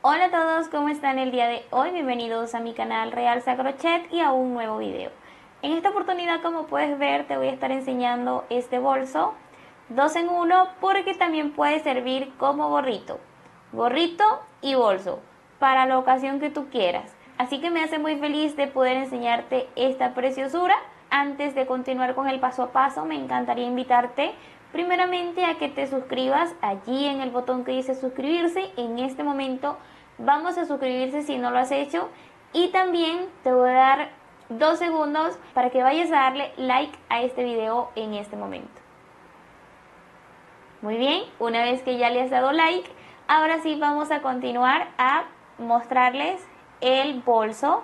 Hola a todos, ¿cómo están el día de hoy? Bienvenidos a mi canal Realza Crochet y a un nuevo video. En esta oportunidad, como puedes ver, te voy a estar enseñando este bolso 2 en 1 porque también puede servir como gorrito y bolso para la ocasión que tú quieras. Así que me hace muy feliz de poder enseñarte esta preciosura. Antes de continuar con el paso a paso, me encantaría invitarte primeramente a que te suscribas allí en el botón que dice suscribirse. En este momento vamos a suscribirse si no lo has hecho, y también te voy a dar 2 segundos para que vayas a darle like a este video en este momento. Muy bien, una vez que ya le has dado like, ahora sí vamos a continuar a mostrarles el bolso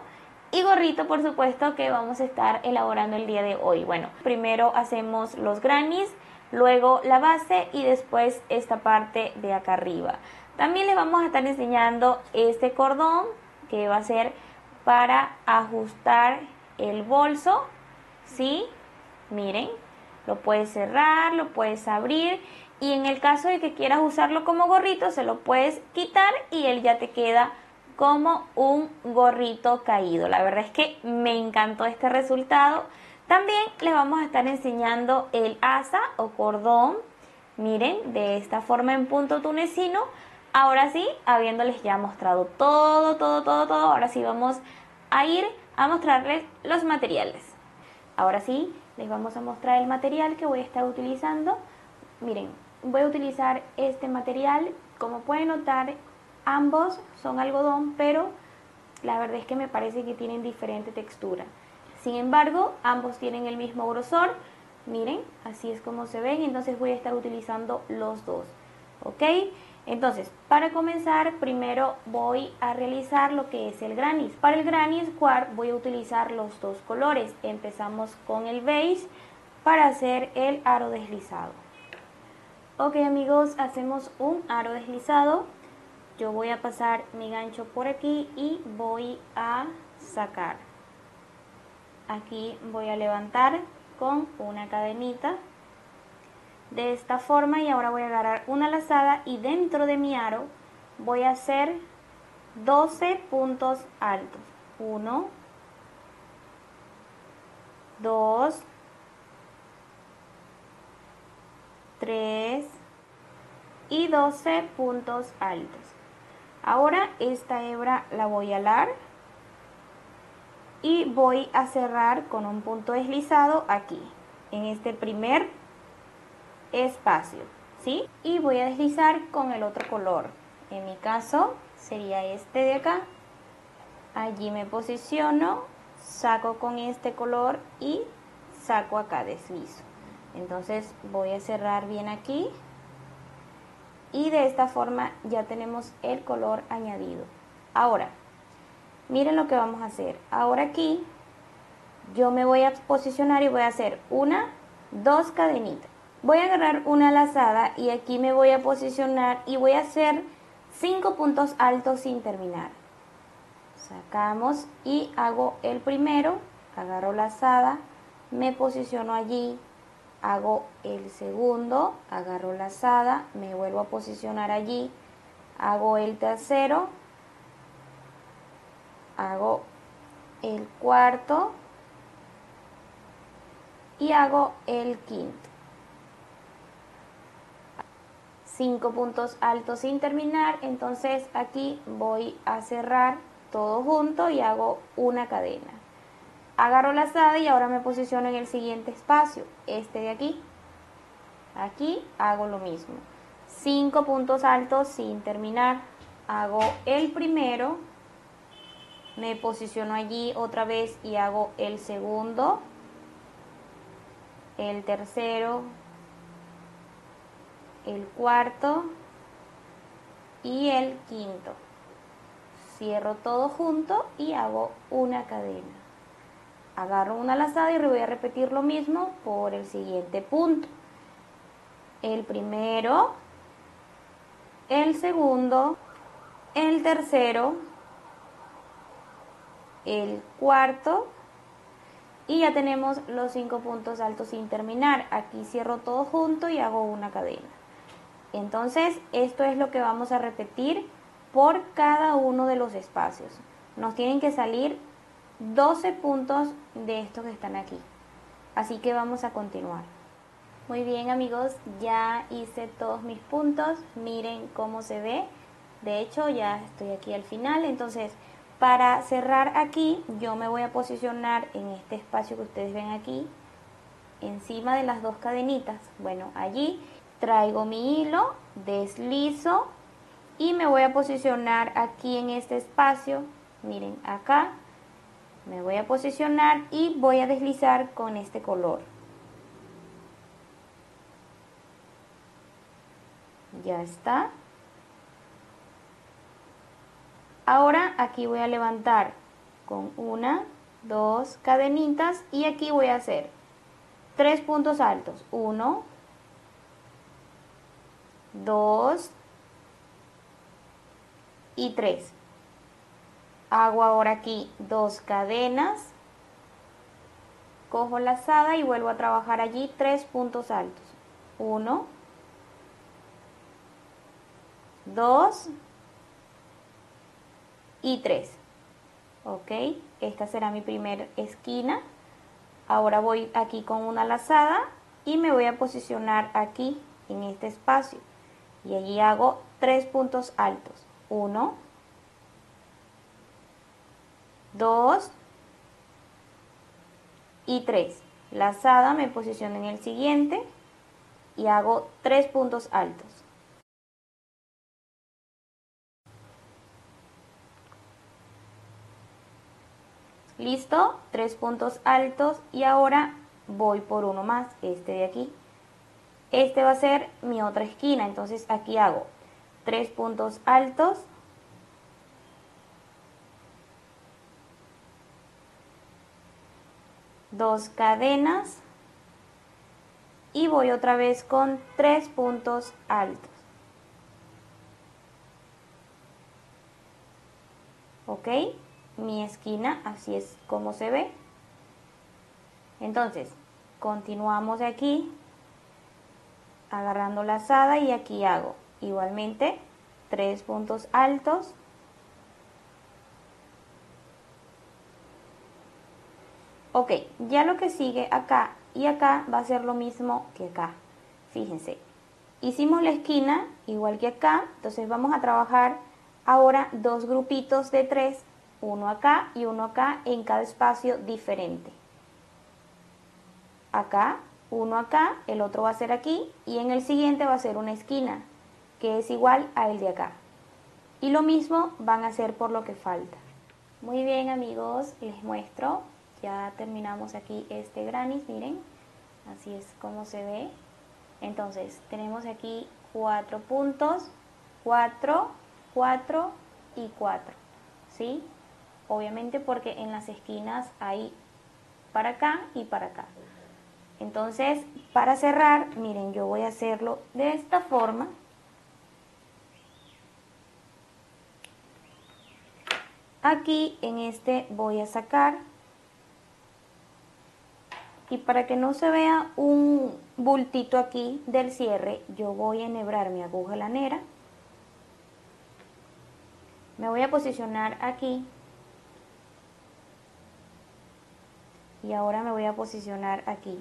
y gorrito, por supuesto, que vamos a estar elaborando el día de hoy. Bueno, primero hacemos los grannies, luego la base y después esta parte de acá arriba. También les vamos a estar enseñando este cordón que va a ser para ajustar el bolso, ¿sí? Miren, lo puedes cerrar, lo puedes abrir, y en el caso de que quieras usarlo como gorrito, se lo puedes quitar y él ya te queda como un gorrito caído. La verdad es que me encantó este resultado. También les vamos a estar enseñando el asa o cordón, miren, de esta forma en punto tunecino. Ahora sí, habiéndoles ya mostrado todo, ahora sí vamos a ir a mostrarles los materiales. Ahora sí, les vamos a mostrar el material que voy a estar utilizando. Miren, voy a utilizar este material. Como pueden notar, ambos son algodón, pero la verdad es que me parece que tienen diferente textura. Sin embargo, ambos tienen el mismo grosor. Miren, así es como se ven. Entonces voy a estar utilizando los dos. ¿Ok? Entonces, para comenzar, primero voy a realizar lo que es el granny. Para el granny square voy a utilizar los dos colores. Empezamos con el beige para hacer el aro deslizado. Ok, amigos, hacemos un aro deslizado. Yo voy a pasar mi gancho por aquí y voy a sacar. Aquí voy a levantar con una cadenita de esta forma, y ahora voy a agarrar una lazada y dentro de mi aro voy a hacer 12 puntos altos. 1, 2, 3 y 12 puntos altos. Ahora esta hebra la voy a alar y voy a cerrar con un punto deslizado aquí, en este primer espacio, ¿sí? Y voy a deslizar con el otro color. En mi caso sería este de acá. Allí me posiciono, saco con este color y saco acá, deslizo. Entonces voy a cerrar bien aquí y de esta forma ya tenemos el color añadido. Ahora, miren lo que vamos a hacer. Ahora aquí yo me voy a posicionar y voy a hacer una, dos cadenitas. Voy a agarrar una lazada y aquí me voy a posicionar y voy a hacer 5 puntos altos sin terminar. Sacamos y hago el primero, agarro lazada, me posiciono allí, hago el segundo, agarro lazada, me vuelvo a posicionar allí, hago el tercero, hago el cuarto y hago el quinto. 5 puntos altos sin terminar. Entonces aquí voy a cerrar todo junto y hago una cadena. Agarro la lazada y ahora me posiciono en el siguiente espacio, este de aquí. Aquí hago lo mismo, 5 puntos altos sin terminar. Hago el primero, me posiciono allí otra vez y hago el segundo, el tercero, el cuarto y el quinto. Cierro todo junto y hago una cadena. Agarro una lazada y voy a repetir lo mismo por el siguiente punto. El primero, el segundo, el tercero, el cuarto, y ya tenemos los 5 puntos altos sin terminar. Aquí cierro todo junto y hago una cadena. Entonces esto es lo que vamos a repetir por cada uno de los espacios. Nos tienen que salir 12 puntos de estos que están aquí. Así que vamos a continuar. Muy bien, amigos, ya hice todos mis puntos. Miren cómo se ve. De hecho, ya estoy aquí al final. Entonces, para cerrar aquí, yo me voy a posicionar en este espacio que ustedes ven aquí, encima de las dos cadenitas. Bueno, allí traigo mi hilo, deslizo y me voy a posicionar aquí en este espacio. Miren, acá me voy a posicionar y voy a deslizar con este color. Ya está. Ahora aquí voy a levantar con una, dos cadenitas y aquí voy a hacer 3 puntos altos. 1, 2 y 3. Hago ahora aquí 2 cadenas, cojo lazada y vuelvo a trabajar allí 3 puntos altos. 1, 2 y 3. Ok, esta será mi primera esquina. Ahora voy aquí con una lazada y me voy a posicionar aquí en este espacio y allí hago 3 puntos altos. 1, 2 y 3. Lazada, me posiciono en el siguiente y hago 3 puntos altos. Listo, 3 puntos altos y ahora voy por uno más, este de aquí. Este va a ser mi otra esquina, entonces aquí hago 3 puntos altos, dos cadenas y voy otra vez con 3 puntos altos. Ok, mi esquina así es como se ve. Entonces continuamos de aquí agarrando lazada y aquí hago igualmente 3 puntos altos, ok. Ya lo que sigue acá y acá va a ser lo mismo que acá. Fíjense, hicimos la esquina igual que acá, entonces vamos a trabajar ahora dos grupitos de 3, uno acá y uno acá en cada espacio diferente. Acá, uno acá, el otro va a ser aquí y en el siguiente va a ser una esquina que es igual a el de acá. Y lo mismo van a hacer por lo que falta. Muy bien, amigos, les muestro. Ya terminamos aquí este granis, miren. Así es como se ve. Entonces, tenemos aquí 4 puntos, 4, 4 y 4, ¿sí? Obviamente porque en las esquinas hay para acá y para acá. Entonces, para cerrar, miren, yo voy a hacerlo de esta forma. Aquí en este voy a sacar y para que no se vea un bultito aquí del cierre, yo voy a enhebrar mi aguja lanera. Me voy a posicionar aquí y ahora me voy a posicionar aquí.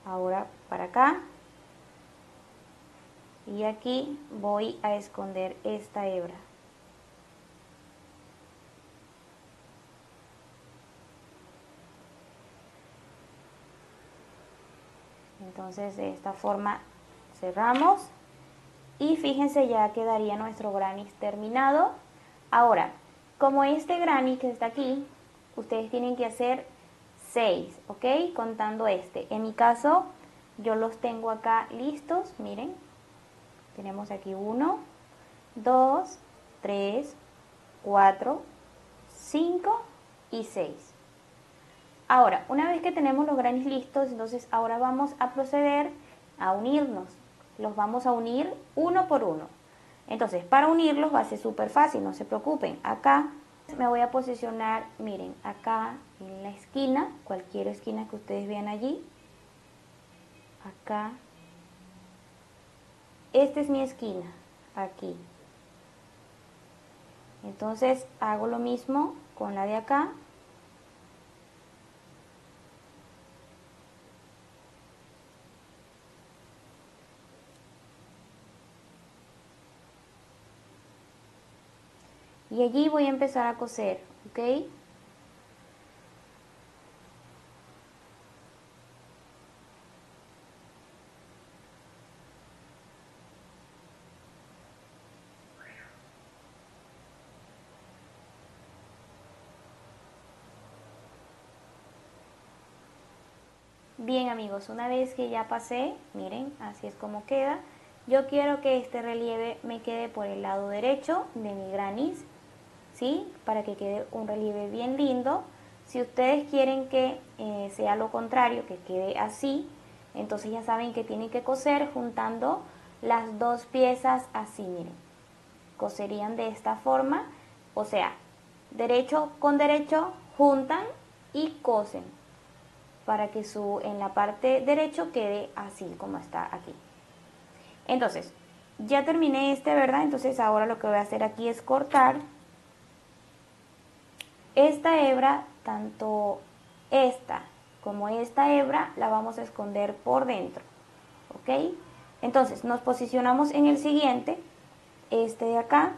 Ahora para acá y aquí voy a esconder esta hebra. Entonces de esta forma cerramos y fíjense, ya quedaría nuestro granis terminado. Ahora, como este granis que está aquí, ustedes tienen que hacer 6, ¿ok? Contando este. En mi caso, yo los tengo acá listos, miren. Tenemos aquí 1, 2, 3, 4, 5 y 6. Ahora, una vez que tenemos los granis listos, entonces ahora vamos a proceder a unirnos. Los vamos a unir uno por uno. Entonces, para unirlos va a ser súper fácil, no se preocupen. Acá me voy a posicionar, miren, acá en la esquina, cualquier esquina que ustedes vean allí. Acá. Esta es mi esquina. aquí. Entonces hago lo mismo con la de acá. Y allí voy a empezar a coser, ¿ok? Bien amigos, una vez que ya pasé, miren, así es como queda. Yo quiero que este relieve me quede por el lado derecho de mi granís, ¿sí? Para que quede un relieve bien lindo. Si ustedes quieren que sea lo contrario, que quede así, entonces ya saben que tienen que coser juntando las dos piezas así, miren. Coserían de esta forma, o sea, derecho con derecho juntan y cosen para que en la parte derecho quede así como está aquí. Entonces, ya terminé ¿verdad? Entonces ahora lo que voy a hacer aquí es cortar esta hebra, tanto esta como esta hebra la vamos a esconder por dentro, ¿ok? Entonces nos posicionamos en el siguiente, este de acá,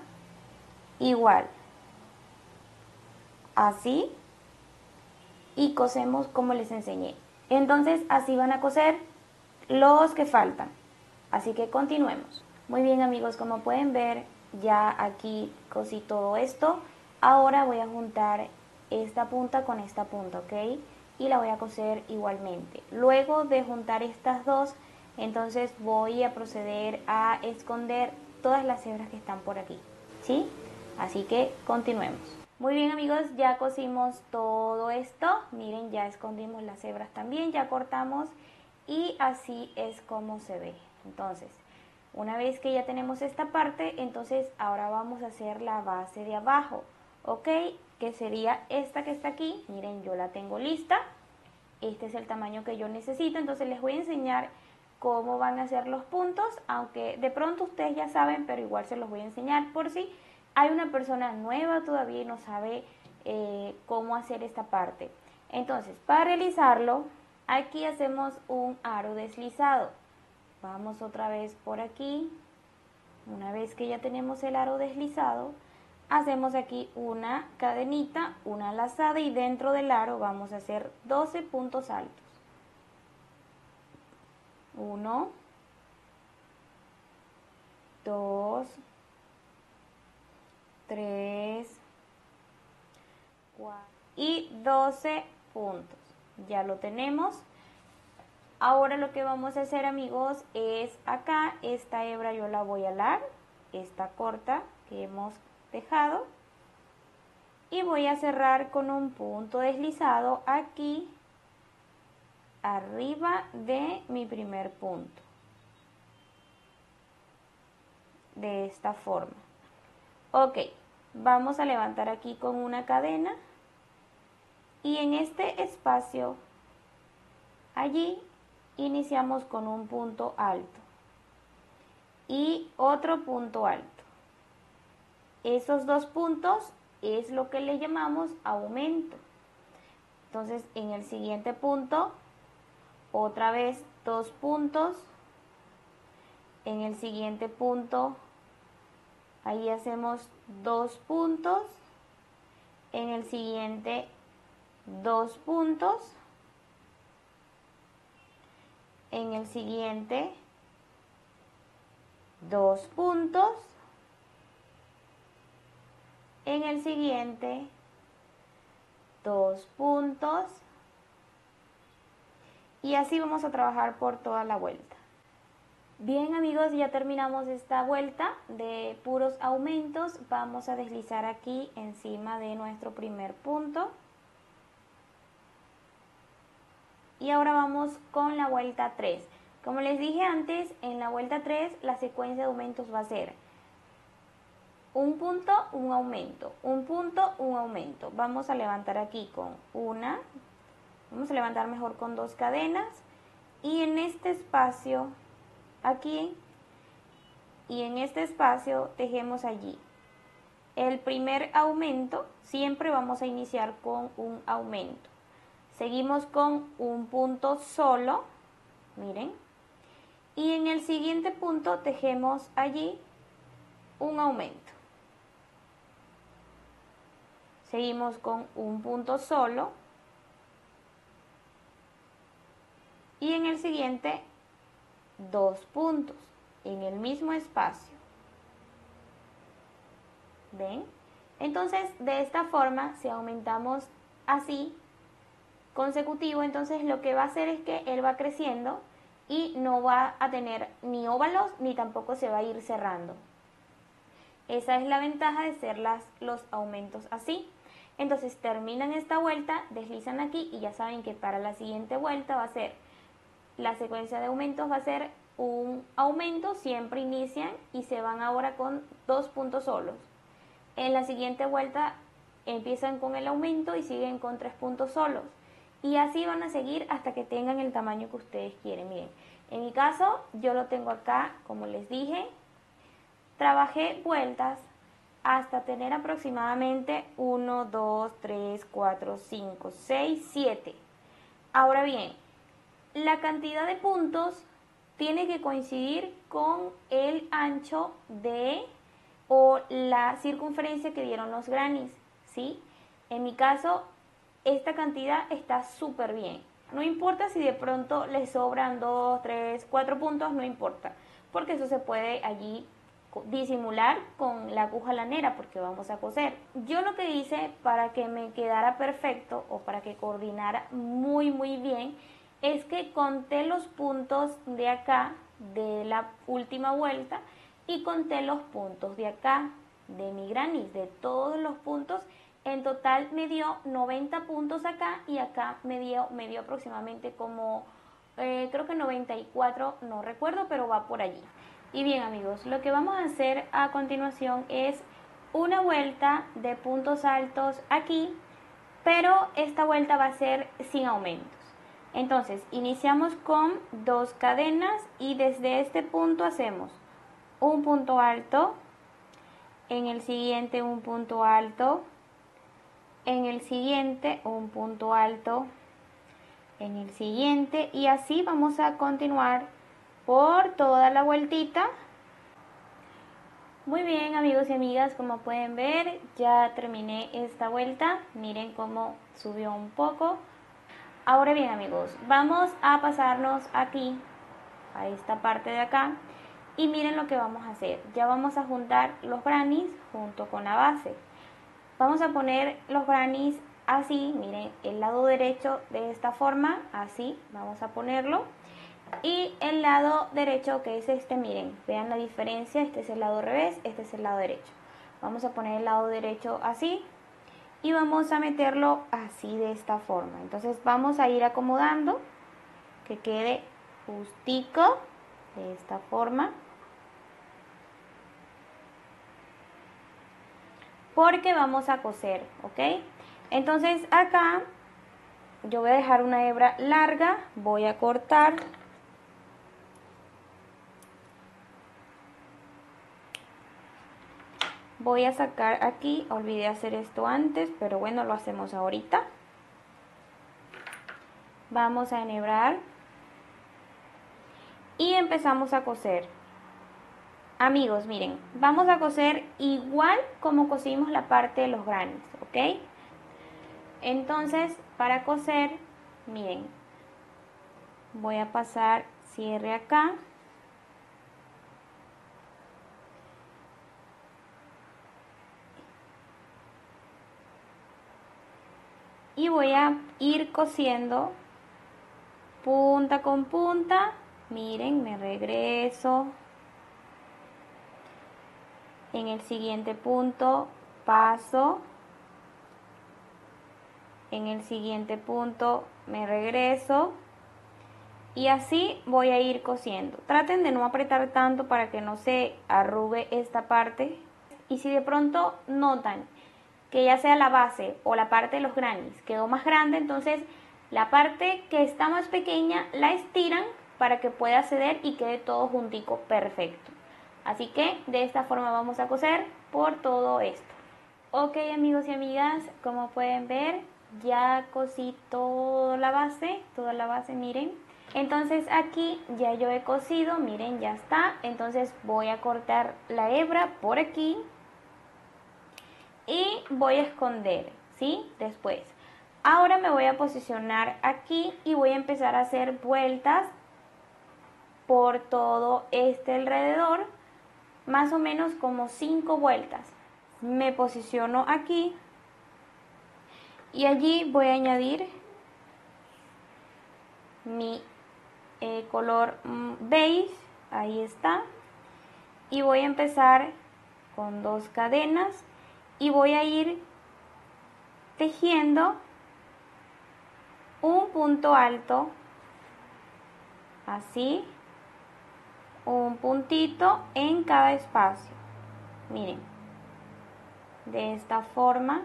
igual, así, y cosemos como les enseñé. Entonces así van a coser los que faltan, así que continuemos. Muy bien amigos, como pueden ver ya aquí cosí todo esto. Ahora voy a juntar esta punta con esta punta, ¿ok? Y la voy a coser igualmente. Luego de juntar estas dos, entonces voy a proceder a esconder todas las hebras que están por aquí, ¿sí? Así que continuemos. Muy bien amigos, ya cosimos todo esto. Miren, ya escondimos las hebras también, ya cortamos y así es como se ve. Entonces, una vez que ya tenemos esta parte, entonces ahora vamos a hacer la base de abajo, ¿ok? Que sería esta que está aquí. Miren, yo la tengo lista. Este es el tamaño que yo necesito, entonces les voy a enseñar cómo van a ser los puntos, aunque de pronto ustedes ya saben, pero igual se los voy a enseñar por si hay una persona nueva todavía y no sabe cómo hacer esta parte. Entonces, para realizarlo, aquí hacemos un aro deslizado. Vamos otra vez por aquí. Una vez que ya tenemos el aro deslizado, hacemos aquí una cadenita, una lazada y dentro del aro vamos a hacer 12 puntos altos. 1, 2, 3, 4 y 12 puntos. Ya lo tenemos. Ahora lo que vamos a hacer amigos es acá, esta hebra yo la voy a alar, esta corta que hemos dejado. Y voy a cerrar con un punto deslizado aquí arriba de mi primer punto, de esta forma. Ok, vamos a levantar aquí con una cadena y en este espacio allí iniciamos con un punto alto y otro punto alto. Esos dos puntos es lo que le llamamos aumento. Entonces en el siguiente punto otra vez 2 puntos. En el siguiente punto, ahí hacemos 2 puntos. En el siguiente, 2 puntos. En el siguiente, 2 puntos. En el siguiente, 2 puntos. Y así vamos a trabajar por toda la vuelta. Bien amigos, ya terminamos esta vuelta de puros aumentos. Vamos a deslizar aquí encima de nuestro primer punto. Y ahora vamos con la vuelta 3. Como les dije antes, en la vuelta 3 la secuencia de aumentos va a ser un punto, un aumento, un punto, un aumento. Vamos a levantar aquí con una, vamos a levantar mejor con 2 cadenas y en este espacio aquí y en este espacio tejemos allí. El primer aumento siempre vamos a iniciar con un aumento. Seguimos con un punto solo, miren, y en el siguiente punto tejemos allí un aumento. Seguimos con un punto solo y en el siguiente 2 puntos en el mismo espacio. ¿Ven? Entonces, de esta forma, si aumentamos así, consecutivo, entonces lo que va a hacer es que él va creciendo y no va a tener ni óvalos ni tampoco se va a ir cerrando. Esa es la ventaja de hacer los aumentos así. Entonces terminan esta vuelta, deslizan aquí y ya saben que para la siguiente vuelta va a ser, la secuencia de aumentos va a ser un aumento, siempre inician y se van ahora con 2 puntos solos. En la siguiente vuelta empiezan con el aumento y siguen con 3 puntos solos. Y así van a seguir hasta que tengan el tamaño que ustedes quieren. Miren, en mi caso yo lo tengo acá, como les dije, trabajé vueltas hasta tener aproximadamente 1, 2, 3, 4, 5, 6, 7. Ahora bien, la cantidad de puntos tiene que coincidir con el ancho de o la circunferencia que dieron los grannies, ¿sí? En mi caso, esta cantidad está súper bien. No importa si de pronto les sobran 2, 3, 4 puntos, no importa, porque eso se puede allí disimular con la aguja lanera porque vamos a coser. Yo lo que hice para que me quedara perfecto o para que coordinara muy bien es que conté los puntos de acá de la última vuelta y conté los puntos de acá de mi granny, de todos los puntos. En total me dio 90 puntos acá y acá me dio aproximadamente como creo que 94, no recuerdo, pero va por allí. Y bien amigos, lo que vamos a hacer a continuación es una vuelta de puntos altos aquí, pero esta vuelta va a ser sin aumentos. Entonces iniciamos con 2 cadenas y desde este punto hacemos un punto alto, en el siguiente un punto alto, en el siguiente un punto alto, en el siguiente y así vamos a continuar por toda la vueltita. Muy bien amigos y amigas, como pueden ver ya terminé esta vuelta, miren cómo subió un poco. Ahora bien amigos, vamos a pasarnos aquí a esta parte de acá y miren lo que vamos a hacer. Ya vamos a juntar los grannies junto con la base. Vamos a poner los grannies así, miren el lado derecho de esta forma, así vamos a ponerlo. Y el lado derecho que es este, miren, vean la diferencia, este es el lado revés, este es el lado derecho. Vamos a poner el lado derecho así y vamos a meterlo así de esta forma. Entonces vamos a ir acomodando que quede justico de esta forma. Porque vamos a coser, ¿ok? Entonces acá yo voy a dejar una hebra larga, voy a cortar. Voy a sacar aquí, olvidé hacer esto antes, pero bueno, lo hacemos ahorita. Vamos a enhebrar y empezamos a coser. Amigos, miren, vamos a coser igual como cosimos la parte de los grannies, ¿ok? Entonces, para coser, miren, voy a pasar cierre acá. Y voy a ir cosiendo punta con punta. Miren, me regreso. En el siguiente punto paso. En el siguiente punto me regreso. Y así voy a ir cosiendo. Traten de no apretar tanto para que no se arrugue esta parte. Y si de pronto notan que ya sea la base o la parte de los grannies quedó más grande, entonces la parte que está más pequeña la estiran para que pueda ceder y quede todo juntico perfecto. Así que de esta forma vamos a coser por todo esto. Ok, amigos y amigas, como pueden ver, ya cosí toda la base, miren. Entonces aquí ya yo he cosido, miren, ya está. Entonces voy a cortar la hebra por aquí y voy a esconder, ¿sí? Después. Ahora me voy a posicionar aquí y voy a empezar a hacer vueltas por todo este alrededor, más o menos como 5 vueltas. Me posiciono aquí y allí voy a añadir mi color beige, ahí está, y voy a empezar con 2 cadenas y voy a ir tejiendo un punto alto, así, un puntito en cada espacio, miren, de esta forma.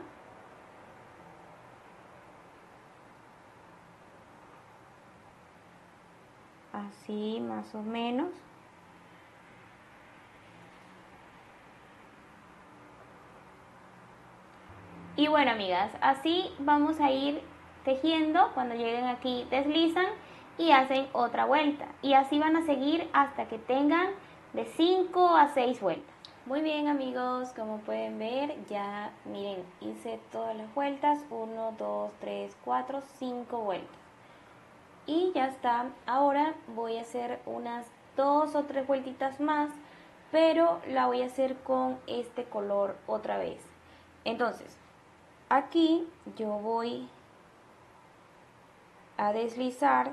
Así más o menos. Y bueno, amigas, así vamos a ir tejiendo. Cuando lleguen aquí deslizan y hacen otra vuelta. Y así van a seguir hasta que tengan de 5 a 6 vueltas. Muy bien, amigos, como pueden ver, ya miren, hice todas las vueltas. 1, 2, 3, 4, 5 vueltas. Y ya está. Ahora voy a hacer unas 2 o 3 vueltitas más, pero la voy a hacer con este color otra vez. Entonces, aquí yo voy a deslizar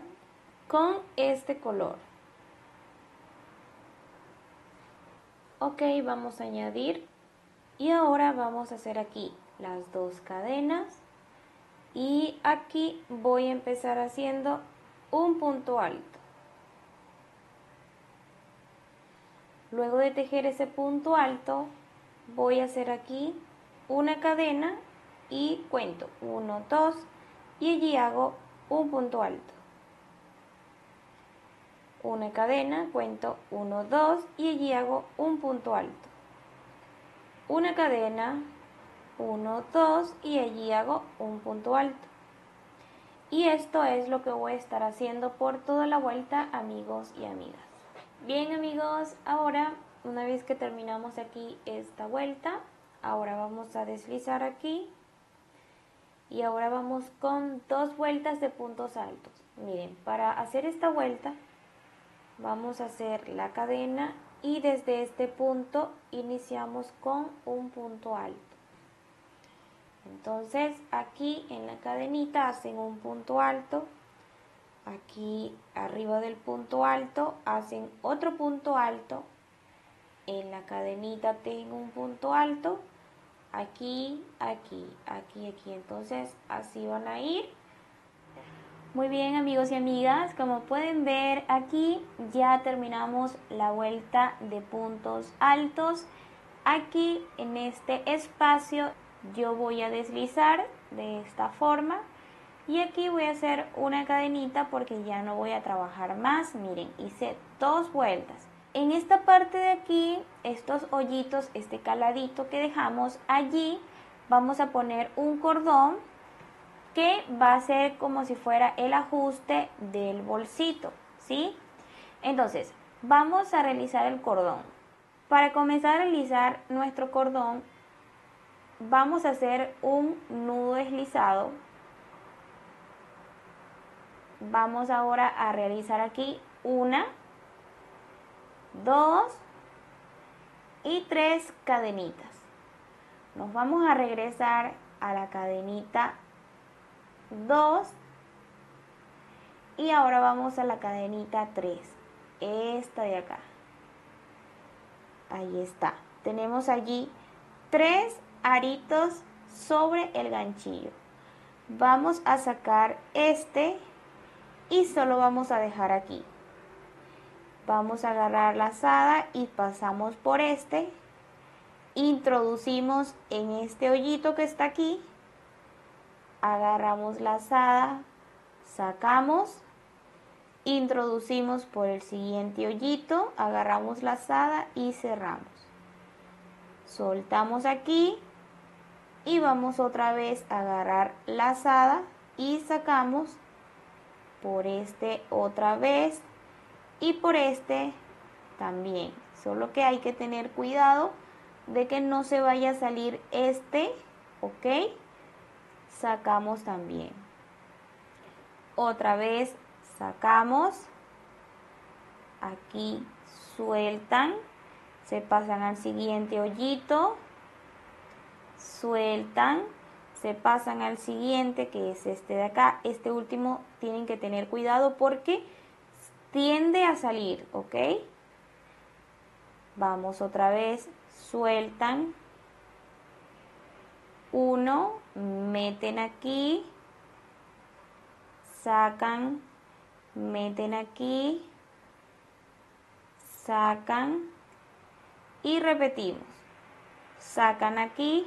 con este color. Ok, vamos a añadir y ahora vamos a hacer aquí las 2 cadenas y aquí voy a empezar haciendo un punto alto. Luego de tejer ese punto alto, voy a hacer aquí una cadena y cuento 1, 2 y allí hago un punto alto. Una cadena, cuento 1, 2 y allí hago un punto alto. Una cadena, 1, 2 y allí hago un punto alto. Y esto es lo que voy a estar haciendo por toda la vuelta, amigos y amigas. Bien, amigos, ahora una vez que terminamos aquí esta vuelta, ahora vamos a deslizar aquí y ahora vamos con 2 vueltas de puntos altos. Miren, para hacer esta vuelta vamos a hacer la cadena y desde este punto iniciamos con un punto alto. Entonces aquí en la cadenita hacen un punto alto, aquí arriba del punto alto hacen otro punto alto, en la cadenita tejen un punto alto, aquí, aquí, aquí, aquí. Entonces así van a ir. Muy bien, amigos y amigas, como pueden ver aquí ya terminamos la vuelta de puntos altos. Aquí en este espacio yo voy a deslizar de esta forma y aquí voy a hacer una cadenita porque ya no voy a trabajar más. Miren, hice 2 vueltas. En esta parte de aquí, estos hoyitos, este caladito que dejamos allí, vamos a poner un cordón que va a ser como si fuera el ajuste del bolsito, ¿sí? Entonces, vamos a realizar el cordón. Para comenzar a realizar nuestro cordón, vamos a hacer un nudo deslizado. Vamos ahora a realizar aquí 1, 2 y 3 cadenitas. Nos vamos a regresar a la cadenita 2 y ahora vamos a la cadenita 3, esta de acá. Ahí está. Tenemos allí 3 aritos sobre el ganchillo. Vamos a sacar este y solo vamos a dejar aquí. Vamos a agarrar la lazada y pasamos por este. Introducimos en este hoyito que está aquí. Agarramos la lazada, sacamos introducimos por el siguiente hoyito, agarramos la lazada y cerramos. Soltamos aquí y vamos otra vez a agarrar la lazada y sacamos por este otra vez y por este también. Solo que hay que tener cuidado de que no se vaya a salir este, ¿ok? Sacamos también. Otra vez sacamos. Aquí sueltan. Se pasan al siguiente hoyito. Sueltan. Se pasan al siguiente, que es este de acá. Este último tienen que tener cuidado porque tiende a salir, ¿ok? Vamos otra vez. Sueltan. Uno, meten aquí, sacan, meten aquí, sacan y repetimos. Sacan aquí,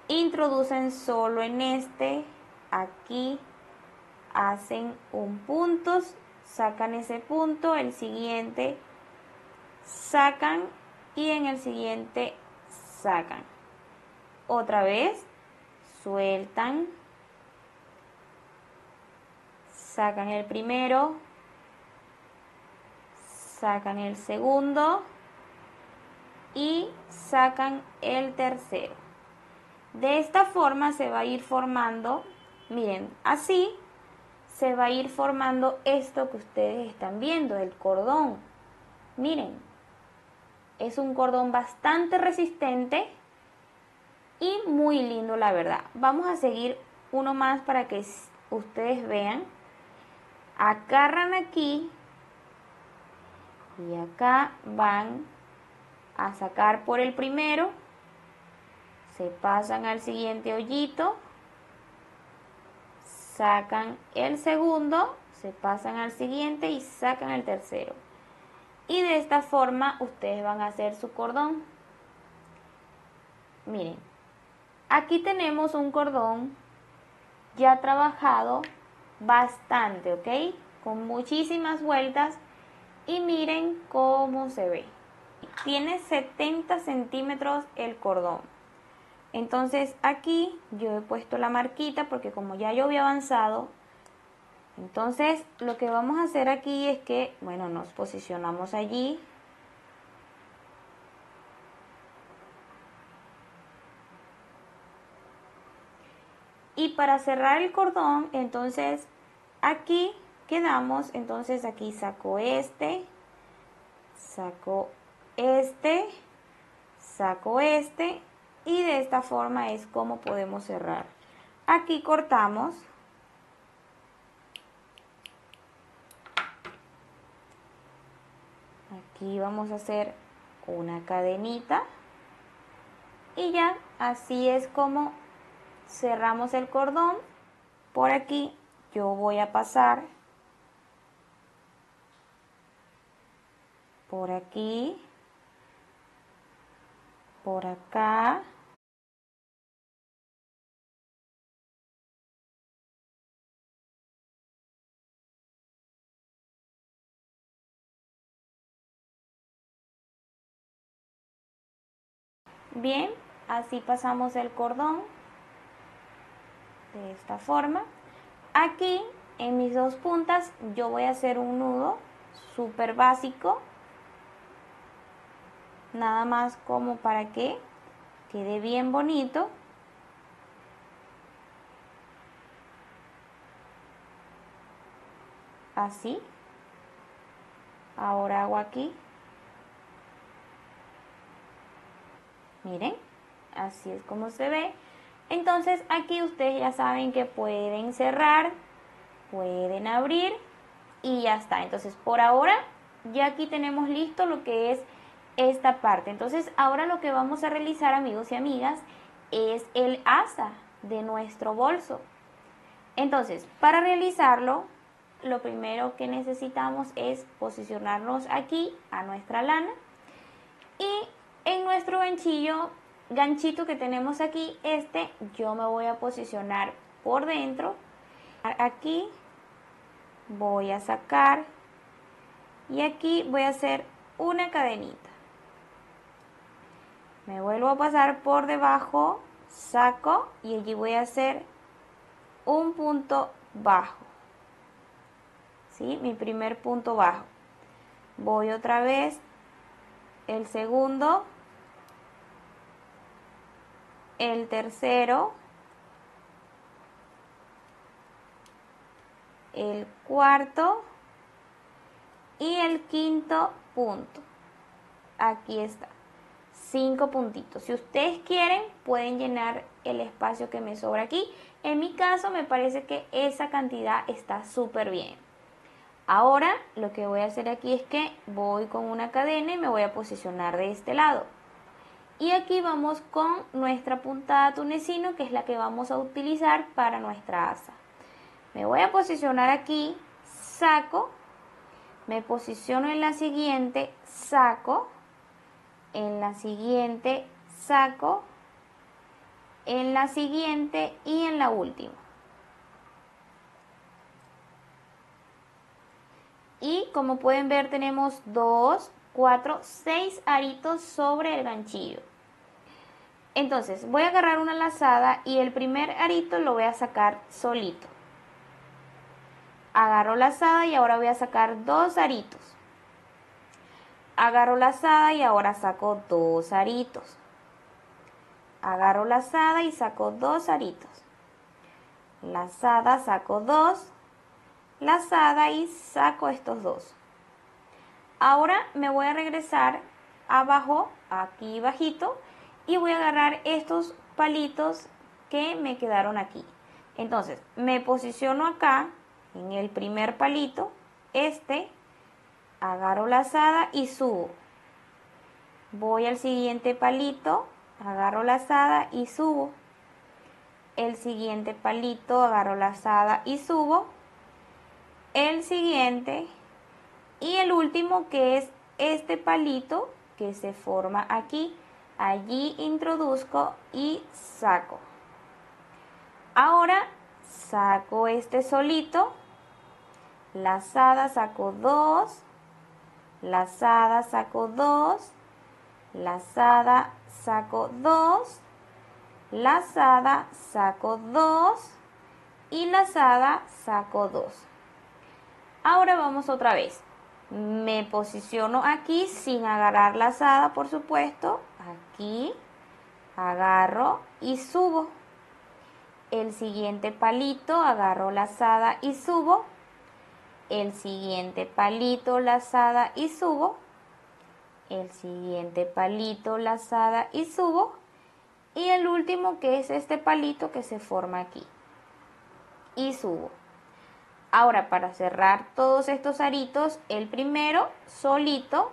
introducen solo en este, aquí, hacen un punto, sacan ese punto, el siguiente, sacan y en el siguiente sacan. Otra vez, sueltan, sacan el primero, sacan el segundo y sacan el tercero. De esta forma se va a ir formando, miren, así se va a ir formando esto que ustedes están viendo, el cordón. Miren, es un cordón bastante resistente y muy lindo, la verdad. Vamos a seguir uno más para que ustedes vean. Agarran aquí y acá van a sacar por el primero, se pasan al siguiente hoyito, sacan el segundo, se pasan al siguiente y sacan el tercero. Y de esta forma ustedes van a hacer su cordón. Miren, aquí tenemos un cordón ya trabajado bastante, ¿ok? Con muchísimas vueltas y miren cómo se ve. Tiene 70 centímetros el cordón. Entonces aquí yo he puesto la marquita porque como ya yo había avanzado, entonces lo que vamos a hacer aquí es que, bueno, nos posicionamos allí. Y para cerrar el cordón, entonces aquí quedamos, entonces aquí saco este, saco este, saco este y de esta forma es como podemos cerrar. Aquí cortamos. Aquí vamos a hacer una cadenita y ya así es como cerramos el cordón. Por aquí yo voy a pasar por aquí, por acá. Bien, así pasamos el cordón de esta forma. Aquí en mis dos puntas yo voy a hacer un nudo súper básico, nada más como para que quede bien bonito. Así. Ahora hago aquí. Miren, así es como se ve. Entonces aquí ustedes ya saben que pueden cerrar, pueden abrir y ya está. Entonces por ahora ya aquí tenemos listo lo que es esta parte. Entonces ahora lo que vamos a realizar, amigos y amigas, es el asa de nuestro bolso. Entonces para realizarlo, lo primero que necesitamos es posicionarnos aquí a nuestra lana y en nuestro ganchito que tenemos aquí, yo me voy a posicionar por dentro. Aquí voy a sacar y aquí voy a hacer una cadenita. Me vuelvo a pasar por debajo, saco y allí voy a hacer un punto bajo, ¿sí? Mi primer punto bajo. Voy otra vez, el segundo, el tercero, el cuarto y el quinto punto. Aquí está, 5 puntitos. Si ustedes quieren, pueden llenar el espacio que me sobra aquí. En mi caso, me parece que esa cantidad está súper bien. Ahora, lo que voy a hacer aquí es que voy con una cadena y me voy a posicionar de este lado. Y aquí vamos con nuestra puntada tunecino, que es la que vamos a utilizar para nuestra asa. Me voy a posicionar aquí, saco, me posiciono en la siguiente, saco, en la siguiente, saco, en la siguiente y en la última. Y como pueden ver, tenemos 2, 4, 6 aritos sobre el ganchillo. Entonces voy a agarrar una lazada y el primer arito lo voy a sacar solito. Agarro lazada y ahora voy a sacar 2 aritos. Agarro lazada y ahora saco 2 aritos. Agarro lazada y saco 2 aritos. Lazada, saco 2. Lazada y saco estos 2. Ahora me voy a regresar abajo, aquí bajito, y voy a agarrar estos palitos que me quedaron aquí. Entonces me posiciono acá en el primer palito, agarro lazada y subo. Voy al siguiente palito, agarro lazada y subo. El siguiente palito, agarro lazada y subo. El siguiente y el último, que es este palito que se forma aquí. Allí introduzco y saco. Ahora saco este solito, lazada, saco 2, lazada, saco 2, lazada, saco 2, lazada, saco 2 y lazada, saco 2. Ahora vamos otra vez. Me posiciono aquí sin agarrar lazada, por supuesto. Aquí agarro y subo. El siguiente palito, agarro lazada y subo. El siguiente palito, lazada y subo. El siguiente palito, lazada y subo. Y el último, que es este palito que se forma aquí. Y subo. Ahora, para cerrar todos estos aritos, el primero solito.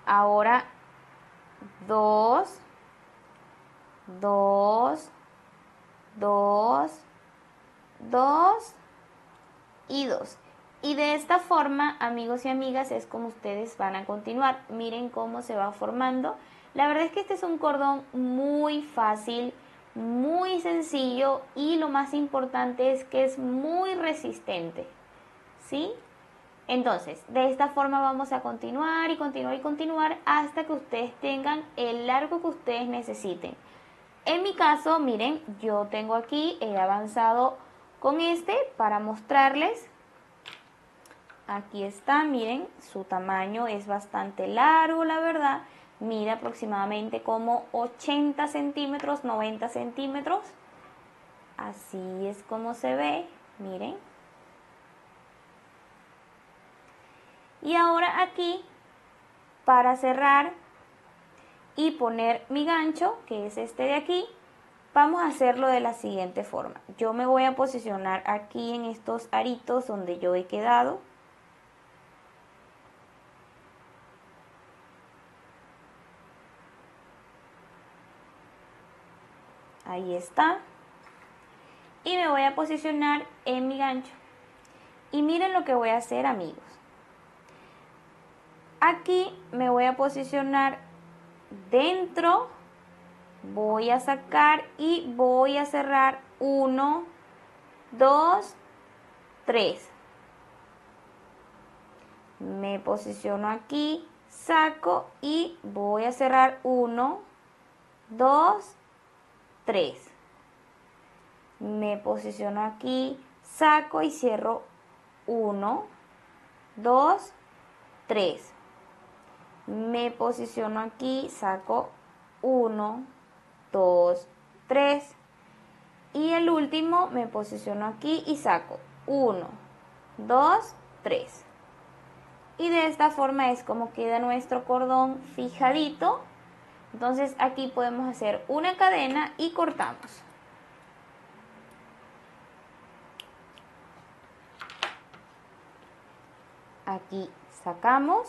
Ahora 2, 2, 2, 2 y 2. Y de esta forma, amigos y amigas, es como ustedes van a continuar. Miren cómo se va formando. La verdad es que este es un cordón muy fácil, muy sencillo, y lo más importante es que es muy resistente, ¿sí? Entonces, de esta forma vamos a continuar y continuar y continuar hasta que ustedes tengan el largo que ustedes necesiten. En mi caso, miren, yo tengo aquí, he avanzado con este para mostrarles. Aquí está, miren, su tamaño es bastante largo, la verdad. Mide aproximadamente como 80 centímetros, 90 centímetros. Así es como se ve, miren. Y ahora aquí, para cerrar y poner mi gancho, que es este de aquí, vamos a hacerlo de la siguiente forma. Yo me voy a posicionar aquí en estos aritos donde yo he quedado. Ahí está. Y me voy a posicionar en mi gancho. Y miren lo que voy a hacer, amigos. Aquí me voy a posicionar dentro, voy a sacar y voy a cerrar 1, 2, 3. me posiciono aquí, saco y voy a cerrar 1, 2, 3. Me posiciono aquí, saco y cierro 1, 2, 3. Me posiciono aquí, saco 1, 2, 3. Y el último me posiciono aquí y saco 1, 2, 3. Y de esta forma es como queda nuestro cordón fijadito. Entonces aquí podemos hacer una cadena y cortamos. Aquí sacamos.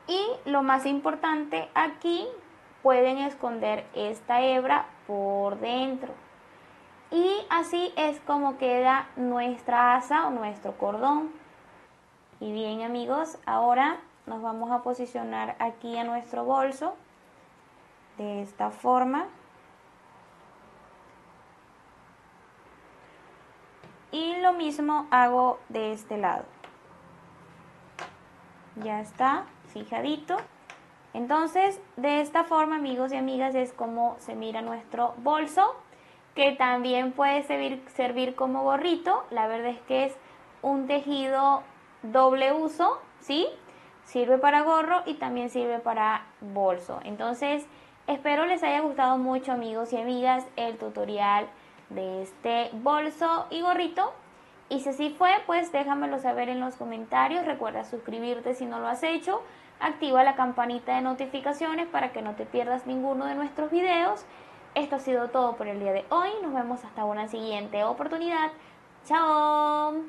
Y lo más importante, aquí pueden esconder esta hebra por dentro. Y así es como queda nuestra asa o nuestro cordón. Y bien amigos, ahora nos vamos a posicionar aquí a nuestro bolso de esta forma. Y lo mismo hago de este lado. Ya está fijadito. Entonces, de esta forma, amigos y amigas, es como se mira nuestro bolso, que también puede servir como gorrito. La verdad es que es un tejido doble uso, ¿sí? Sirve para gorro y también sirve para bolso. Entonces, espero les haya gustado mucho, amigos y amigas, el tutorial de este bolso y gorrito. Y si así fue, pues déjamelo saber en los comentarios. Recuerda suscribirte si no lo has hecho. Activa la campanita de notificaciones para que no te pierdas ninguno de nuestros videos. Esto ha sido todo por el día de hoy. Nos vemos hasta una siguiente oportunidad. ¡Chao!